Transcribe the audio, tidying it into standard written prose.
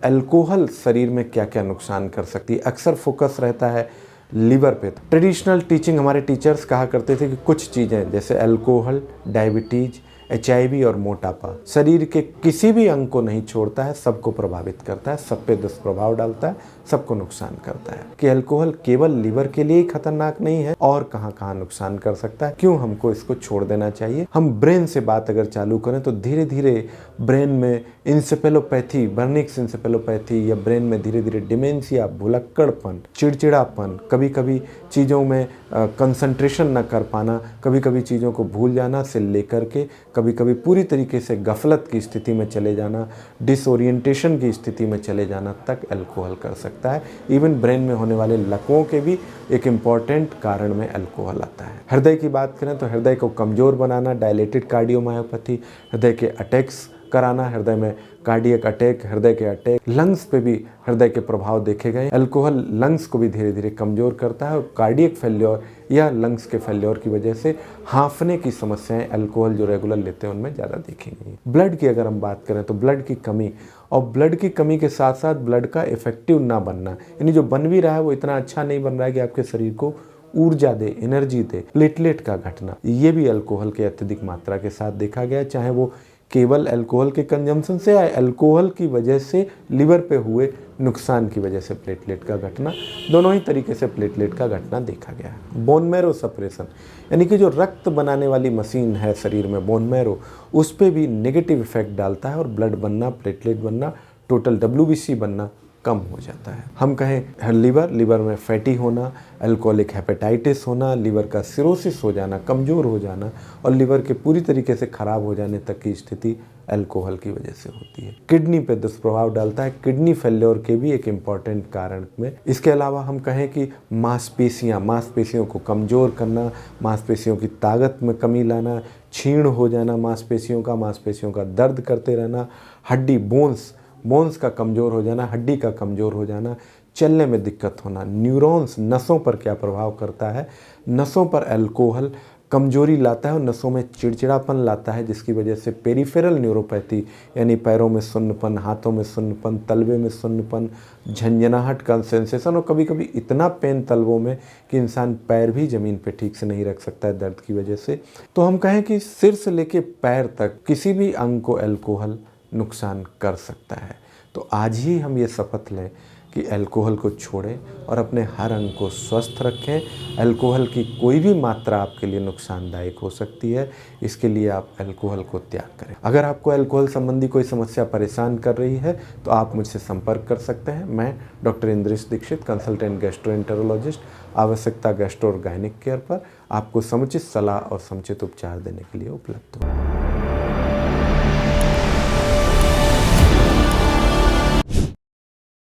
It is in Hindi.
अल्कोहल शरीर में क्या क्या नुकसान कर सकती है। अक्सर फोकस रहता है लीवर पे। ट्रेडिशनल टीचिंग, हमारे टीचर्स कहा करते थे कि कुछ चीज़ें जैसे अल्कोहल, डायबिटीज, HIV और मोटापा शरीर के किसी भी अंग को नहीं छोड़ता है, सबको प्रभावित करता है, सब पे दुष्प्रभाव डालता है, सबको नुकसान करता है। कि अल्कोहल केवल लीवर के लिए ही खतरनाक नहीं है, और कहाँ कहाँ नुकसान कर सकता है, क्यों हमको इसको छोड़ देना चाहिए। हम ब्रेन से बात अगर चालू करें तो धीरे धीरे ब्रेन में इंसेफेलोपैथी, बर्निक्स इंसेफेलोपैथी, या ब्रेन में धीरे धीरे डिमेंशिया, भुलक्कड़पन, चिड़चिड़ापन, कभी कभी चीज़ों में कंसंट्रेशन न कर पाना, कभी कभी चीज़ों को भूल जाना से लेकर के कभी कभी पूरी तरीके से गफलत की स्थिति में चले जाना, डिसोरिएंटेशन की स्थिति में चले जाना तक अल्कोहल कर सकता है। इवन ब्रेन में होने वाले लकवों के भी एक इम्पॉर्टेंट कारण में अल्कोहल आता है। हृदय की बात करें तो हृदय को कमज़ोर बनाना, डायलेटेड कार्डियोमायोपैथी, हृदय के अटैक्स कराना, हृदय में कार्डियक अटैक, हृदय के अटैक, लंग्स पे भी हृदय के प्रभाव देखे गए। अल्कोहल लंग्स को भी धीरे धीरे कमज़ोर करता है, और कार्डियक फेल्योर या लंग्स के फेल्योर की वजह से हांफने की समस्याएं अल्कोहल जो रेगुलर लेते हैं उनमें ज़्यादा देखी गई। ब्लड की अगर हम बात करें तो ब्लड की कमी, और ब्लड की कमी के साथ साथ ब्लड का इफेक्टिव ना बनना, यानी जो बन भी रहा है वो इतना अच्छा नहीं बन रहा है कि आपके शरीर को ऊर्जा दे, एनर्जी दे, प्लेटलेट का घटना, ये भी अल्कोहल के अत्यधिक मात्रा के साथ देखा गया। चाहे वो केवल अल्कोहल के कंजम्पशन से या अल्कोहल की वजह से लिवर पे हुए नुकसान की वजह से प्लेटलेट का घटना, दोनों ही तरीके से प्लेटलेट का घटना देखा गया है। बोन मैरो सप्रेशन, यानी कि जो रक्त बनाने वाली मशीन है शरीर में, बोन मैरो, उस पर भी नेगेटिव इफेक्ट डालता है, और ब्लड बनना, प्लेटलेट बनना, टोटल WBC बनना कम हो जाता है। हम कहें लीवर में फैटी होना, अल्कोहलिक हेपेटाइटिस होना, लीवर का सिरोसिस हो जाना, कमज़ोर हो जाना, और लीवर के पूरी तरीके से ख़राब हो जाने तक की स्थिति अल्कोहल की वजह से होती है। किडनी पे दुष्प्रभाव डालता है, किडनी फेल्योर के भी एक इम्पॉर्टेंट कारण में। इसके अलावा हम कहें कि मांसपेशियों को कमज़ोर करना, मांसपेशियों की ताकत में कमी लाना, क्षीण हो जाना मांसपेशियों का दर्द करते रहना, हड्डी बोन्स का कमज़ोर हो जाना, हड्डी का कमज़ोर हो जाना, चलने में दिक्कत होना, न्यूरॉन्स, नसों पर क्या प्रभाव करता है, नसों पर अल्कोहल कमजोरी लाता है और नसों में चिड़चिड़ापन लाता है, जिसकी वजह से पेरिफेरल न्यूरोपैथी, यानी पैरों में सुन्नपन, हाथों में सुन्नपन, तलवे में सुन्नपन, झंझनाहट का सेंसेशन, और कभी कभी इतना पेन तलवों में कि इंसान पैर भी ज़मीन पे ठीक से नहीं रख सकता है दर्द की वजह से। तो हम कहें कि सिर से लेके पैर तक किसी भी अंग को अल्कोहल नुकसान कर सकता है। तो आज ही हम ये शपथ लें कि अल्कोहल को छोड़ें और अपने हर अंग को स्वस्थ रखें। अल्कोहल की कोई भी मात्रा आपके लिए नुकसानदायक हो सकती है, इसके लिए आप अल्कोहल को त्याग करें। अगर आपको अल्कोहल संबंधी कोई समस्या परेशान कर रही है तो आप मुझसे संपर्क कर सकते हैं। मैं doctor Indresh Dixit, consultant gastroenterologist, आवश्यकता गैस्ट्रो और गायनिक केयर पर आपको समुचित सलाह और समुचित उपचार देने के लिए उपलब्ध हूँ।